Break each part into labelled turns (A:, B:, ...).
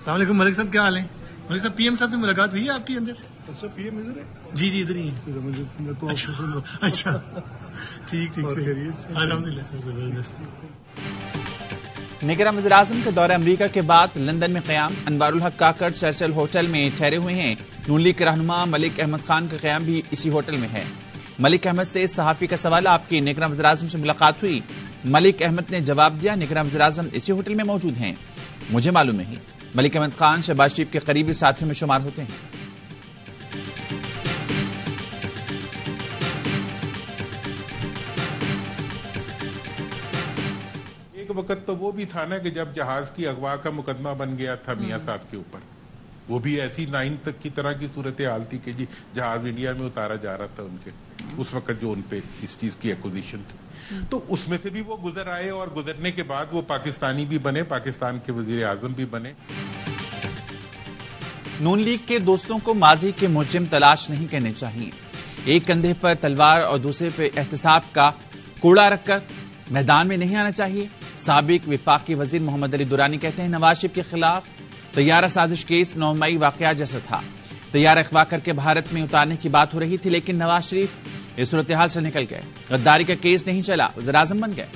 A: السلام علیکم ملک صاحب، کیا حال ہے؟ ملک صاحب، پی ایم صاحب سے ملاقات ہوئی ہے آپ کی اندر؟
B: اچھا، پی ایم ادھر ہے؟
A: جی جی ادھر ہی ہے. اچھا ٹھیک الحمد للہ سر، زبردست.
C: نگراں وزیر اعظم کے دورہ امریکہ کے بعد لندن میں قیام. انوار الحق کاکڑ چرچل ہوٹل میں ٹھہرے ہوئے ہیں. نون لیگ کے رہنما ملک احمد خان کا قیام بھی اسی ہوٹل میں ہے. ملک احمد سے صحافی کا سوال، آپ کی نگراں وزیر اعظم سے ملاقات ہوئی؟ ملک احمد نے جواب دیا، نگراں وزیر اعظم اسی ہوٹل میں موجود ہیں، مجھے معلوم نہیں. ملک احمد خان شہباز شریف کے قریبی ساتھیوں میں شمار ہوتے ہیں.
D: ایک وقت تو وہ بھی تھا نا کہ جب جہاز کی اغوا کا مقدمہ بن گیا تھا میاں صاحب کے اوپر، وہ بھی ایسی 9 تک کی طرح کی صورتحال تھی کہ جی جہاز انڈیا میں اتارا جا رہا تھا ان کے اس وقت جو ان پہ اس چیز کی ایکوزیشن تھی. تو اس میں سے بھی وہ گزر آئے اور گزرنے کے بعد وہ پاکستانی بھی بنے، پاکستان کے وزیر اعظم بھی بنے.
C: نون لیگ کے دوستوں کو ماضی کے مجرم تلاش نہیں کرنے چاہیے. ایک کندھے پر تلوار اور دوسرے پہ احتساب کا کوڑا رکھ کر میدان میں نہیں آنا چاہیے. سابق وفاقی وزیر محمد علی دورانی کہتے ہیں نواز شریف کے خلاف طیارہ سازش کیس 9 مئی واقعہ جیسا تھا. طیارہ اغوا کر کے بھارت میں اتارنے کی بات ہو رہی تھی، لیکن نواز شریف اس صورتحال سے نکل گئے. غداری کا کیس نہیں چلا، وزیر اعظم بن گئے.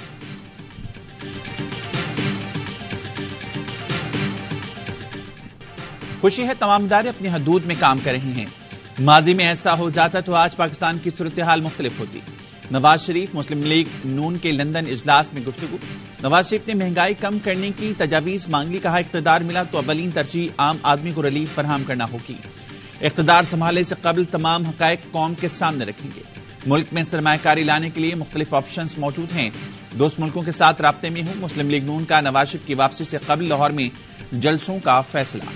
C: خوشی ہے تمام ادارے اپنی حدود میں کام کر رہے ہیں. ماضی میں ایسا ہو جاتا تو آج پاکستان کی صورتحال مختلف ہوتی. نواز شریف مسلم لیگ نون کے لندن اجلاس میں گفتگو. نواز شریف نے مہنگائی کم کرنے کی تجاویز مانگ لی، کہا اقتدار ملا تو اولین ترجیح عام آدمی کو ریلیف فراہم کرنا ہوگی. اقتدار سنبھالنے سے قبل تمام حقائق قوم کے سامنے رکھیں گے. ملک میں سرمایہ کاری لانے کے لیے مختلف آپشنز موجود ہیں. دوست ملکوں کے ساتھ رابطے میں ہوں. مسلم لیگ نون کا نواز شریف کی واپسی سے قبل لاہور میں جلسوں کا فیصلہ.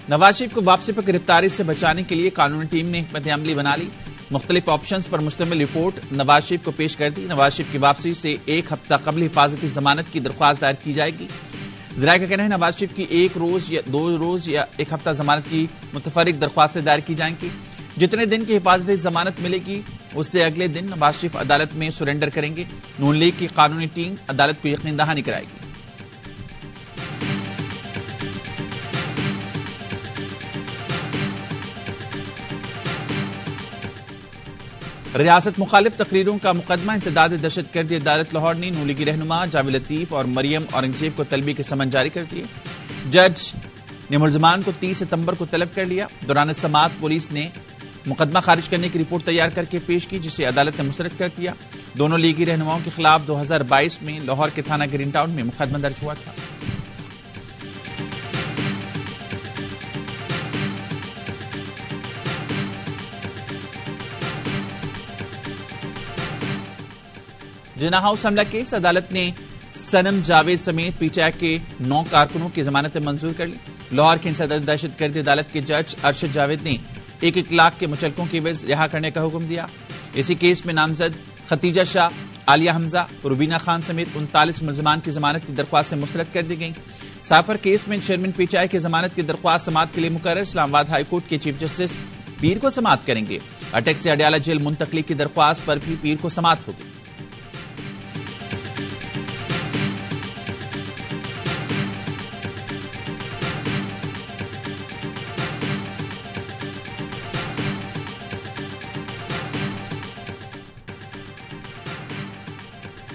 C: نواز شریف کو واپسی پر گرفتاری سے بچانے کے لیے قانونی ٹیم نے حکمت عملی بنا لی. مختلف آپشنز پر مشتمل رپورٹ نواز شریف کو پیش کر دی. نواز شریف کی واپسی سے 1 ہفتہ قبل حفاظتی ضمانت کی درخواست دائر کی جائے گی. ذرائع کا کہنا ہے نواز شریف کی 1 روز یا 2 روز یا 1 ہفتہ ضمانت کی متفرق درخواستیں دائر کی جائیں گی. جتنے دن کی حفاظتی ضمانت ملے گی اس سے اگلے دن نواز شریف عدالت میں سرنڈر کریں گے. نون لیگ کی قانونی ٹیم عدالت کو یقین دہانی کرائے گی. ریاست مخالف تقریروں کا مقدمہ انسداد دہشت گردی عدالت لاہور نے نون لیگی رہنما جاوید لطیف اور مریم اورنگزیب کو طلبی کے سمن جاری کر دیے. جج نے ملزمان کو 30 ستمبر کو طلب کر لیا. دوران سماعت پولیس نے مقدمہ خارج کرنے کی رپورٹ تیار کر کے پیش کی، جسے عدالت نے مسترد کر دیا. دونوں لیگی رہنماؤں کے خلاف 2022 میں لاہور کے تھانہ گرین ٹاؤن میں مقدمہ درج ہوا تھا. جناح ہاؤس حملہ کیس عدالت نے سنم جاوید سمیت پی ٹی آئی کے 9 کارکنوں کی ضمانتیں منظور کر لی. لاہور کی انسداد دہشت گردی عدالت کے جج ارشد جاوید نے 1 لاکھ کے مچلکوں کی عوض رہا کرنے کا حکم دیا. اسی کیس میں نامزد ختیجہ شاہ، عالیہ حمزہ، روبینہ خان سمیت 39 ملزمان کی ضمانت کی درخواستیں مسترد کر دی گئیں. سافر کیس میں چیئرمین پی ٹی آئی کی ضمانت کی درخواست سماعت کے لیے مقرر. اسلام آباد ہائی کورٹ کے چیف جسٹس پیر کو سماعت کریں گے. اٹک سے اڈیالہ جیل منتقلی کی درخواست پر بھی پیر کو سماعت ہوگی.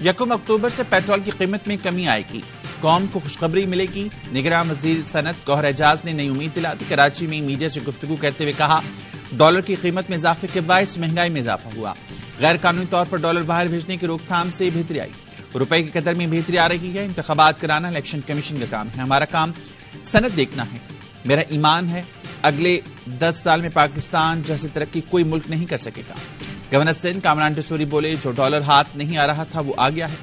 C: یکم اکتوبر سے پیٹرول کی قیمت میں کمی آئے گی. قوم کو خوشخبری ملے گی. نگراں وزیر صنعت گوہر اعجاز نے نئی امید دلا دی. کراچی میں میڈیا سے گفتگو کرتے ہوئے کہا ڈالر کی قیمت میں اضافے کے باعث مہنگائی میں اضافہ ہوا. غیر قانونی طور پر ڈالر باہر بھیجنے کی روک تھام سے بہتری آئی. روپے کی قدر میں بہتری آ رہی ہے. انتخابات کرانا الیکشن کمیشن کا کام ہے. ہمارا کام صنعت دیکھنا ہے. میرا ایمان ہے اگلے 10 سال میں پاکستان جیسی ترقی کوئی ملک نہیں کر سکے گا. گورنر سندھ کامران ٹیسوری بولے جو ڈالر ہاتھ نہیں آ رہا تھا وہ آ گیا ہے.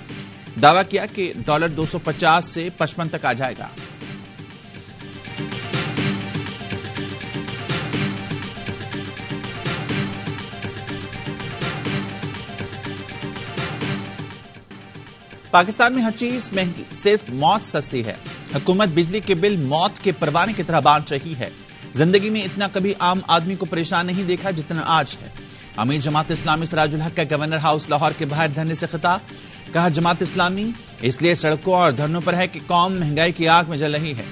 C: دعویٰ کیا کہ ڈالر 250 سے 55 تک آ جائے گا. پاکستان میں ہر چیز مہنگی، صرف موت سستی ہے. حکومت بجلی کے بل موت کے پروانے کی طرح بانٹ رہی ہے. زندگی میں اتنا کبھی عام آدمی کو پریشان نہیں دیکھا جتنا آج ہے. امیر جماعت اسلامی سراج الحق کا گورنر ہاؤس لاہور کے باہر دھرنے سے خطاب. کہا جماعت اسلامی اس لیے سڑکوں اور دھرنوں پر ہے کہ قوم مہنگائی کی آگ میں جل رہی ہے.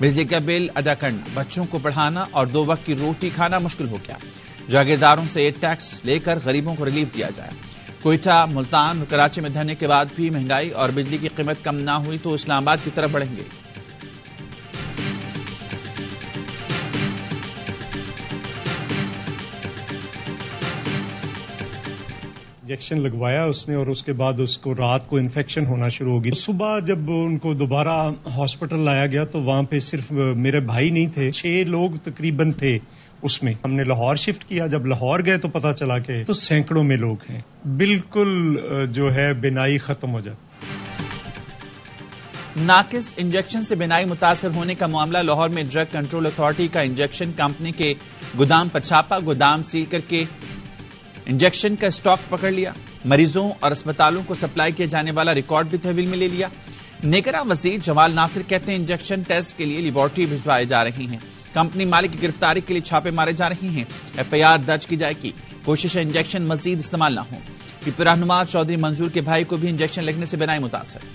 C: بجلی کا بل ادا کرنا، بچوں کو پڑھانا اور 2 وقت کی روٹی کھانا مشکل ہو گیا. جاگیرداروں سے ٹیکس لے کر غریبوں کو ریلیف دیا جائے. کوئٹہ، ملتان اور کراچی میں دھرنے کے بعد بھی مہنگائی اور بجلی کی قیمت کم نہ ہوئی تو اسلام آباد کی طرف بڑھیں گے.
B: انجیکشن لگوایا اس نے اور اس کے بعد اس کو رات کو انفیکشن ہونا شروع ہو گئی. صبح جب ان کو دوبارہ ہاسپٹل لایا گیا تو وہاں پہ صرف میرے بھائی نہیں تھے، 6 لوگ تقریباً تھے اس میں. ہم نے لاہور شفٹ کیا، جب لاہور گئے تو پتا چلا کہ تو سینکڑوں میں لوگ ہیں. بالکل جو ہے بینائی ختم ہو جاتی.
C: ناقص انجیکشن سے بینائی متاثر ہونے کا معاملہ. لاہور میں ڈرگ کنٹرول اتھارٹی کا انجیکشن کمپنی کے گودام پر چھاپا. گودام سیل کر کے انجیکشن کا اسٹاک پکڑ لیا. مریضوں اور اسپتالوں کو سپلائی کیا جانے والا ریکارڈ بھی تحویل میں لے لیا. نگراں وزیر جمال ناصر کہتے ہیں انجیکشن ٹیسٹ کے لیے لیبارٹری بھجوائے جا رہی ہیں. کمپنی مالک کی گرفتاری کے لیے چھاپے مارے جا رہے ہیں. FIR درج کی جائے گی. کوشش ہے انجیکشن مزید استعمال نہ ہو. پی رہنما چودھری منظور کے بھائی کو بھی انجیکشن لگنے سے بینائی متاثر.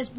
E: SP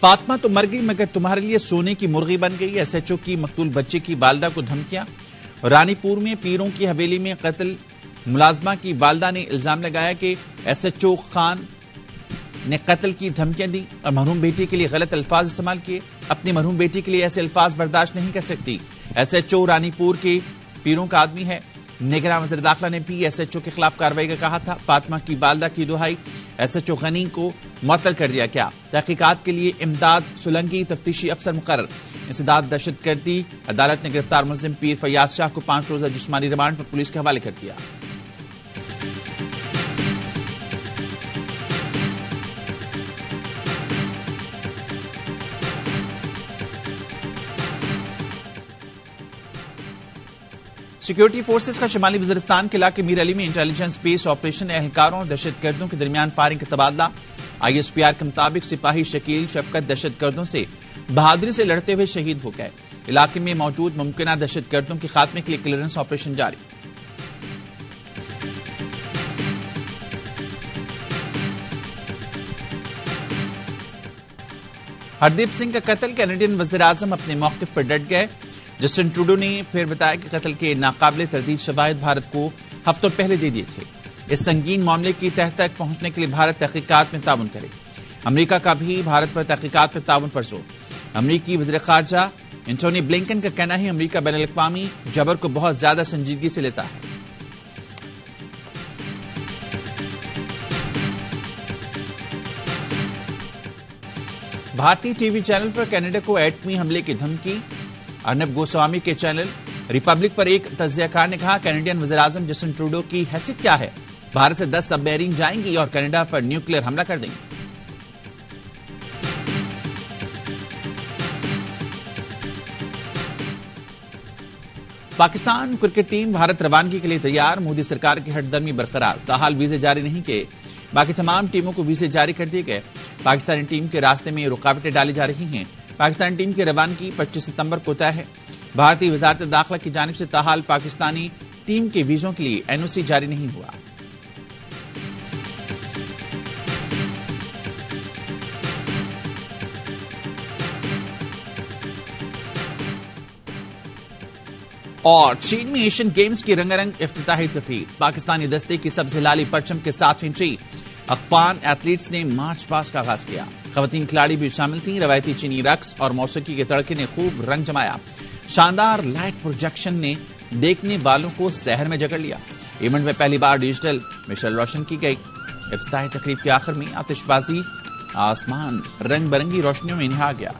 C: فاطمہ تو مر گئی مگر تمہارے لیے سونے کی مرغی بن گئی. SHO کی مقتول بچے کی والدہ کو دھمکیاں. رانی پور میں پیروں کی حویلی میں قتل. ملازمہ کی والدہ نے الزام لگایا کہ SHO خان نے قتل کی دھمکیاں دی اور مرحوم بیٹی کے لیے غلط الفاظ استعمال کیے. اپنی مرحوم بیٹی کے لیے ایسے الفاظ برداشت نہیں کر سکتی. SHO رانی پور کے پیروں کا آدمی ہے. نگراں وزیر داخلہ نے بھی SHO کے خلاف کارروائی کا کہا تھا. فاطمہ کی والدہ کی دہائی. SHO غنی کو معطل کر دیا گیا. تحقیقات کے لیے امداد سولنگی تفتیشی افسر مقرر. انسداد دہشت گردی. عدالت نے گرفتار ملزم پیر فیاض شاہ کو 5 روزہ جسمانی ریمانڈ پر پولیس کے حوالے کر دیا. سیکورٹی فورسز کا شمالی وزیرستان کے علاقے میر علی میں انٹیلیجنس بیس آپریشن اہلکاروں اور دہشت گردوں کے درمیان فائرنگ کا تبادلہ. ISPR کے مطابق سپاہی شکیل شفقت دہشت گردوں سے بہادری سے لڑتے ہوئے شہید ہو گئے. علاقے میں موجود ممکنہ دہشت گردوں کے خاتمے کے لیے کلیئرنس آپریشن جاری. ہردیپ سنگھ کا قتل. کینیڈین وزیر اعظم اپنے موقف پر ڈٹ گئے. جسٹن ٹروڈو نے پھر بتایا کہ قتل کے ناقابل تردید شواہد بھارت کو ہفتوں پہلے دے دیے تھے. اس سنگین معاملے کی تہ تک پہنچنے کے لیے بھارت تحقیقات میں تعاون کرے. امریکہ کا بھی بھارت پر تحقیقات پر تعاون پر زور. امریکی وزیر خارجہ انٹونی بلنکن کا کہنا ہے امریکہ بین الاقوامی جبر کو بہت زیادہ سنجیدگی سے لیتا ہے. بھارتی ٹی وی چینل پر کینیڈا کو ایٹمی حملے کی دھمکی. ارنب گوسوامی کے چینل ریپبلک پر ایک تجزیہ کار نے کہا کینیڈین وزیر اعظم جسٹن ٹروڈو کی حیثیت کیا ہے. بھارت سے 10 سب میرین جائیں گی اور کینیڈا پر نیوکلیر حملہ کر دیں گی. پاکستان کرکٹ ٹیم بھارت روانگی کے لیے تیار. مودی سرکار کی ہٹ درمی برقرار. تاحال ویزے جاری نہیں کیے. باقی تمام ٹیموں کو ویزے جاری کر دیے گئے. پاکستانی ٹیم کے راستے میں رکاوٹیں ڈالی جا رہی ہیں. پاکستانی ٹیم کی روانگی 25 ستمبر کو طے ہے. بھارتی وزارت داخلہ کی جانب سے تاحال پاکستانی ٹیم کے ویزوں کے لیے NOC جاری نہیں ہوا. اور چین میں ایشین گیمز کی رنگا رنگ افتتاحی تقریب. پاکستانی دستے کی سبز ہلالی پرچم کے ساتھ انٹری. افغان ایتھلیٹس نے مارچ پاسٹ کا آغاز کیا. خواتین کھلاڑی بھی شامل تھیں. روایتی چینی رقص اور موسیقی کے تڑکے نے خوب رنگ جمایا. شاندار لائٹ پروجیکشن نے دیکھنے والوں کو سحر میں جکڑ لیا. ایونٹ میں پہلی بار ڈیجیٹل مشل روشن کی گئی. افتتاحی تقریب کے آخر میں آتش بازی آسمان رنگ برنگی روشنیوں میں نہا گیا.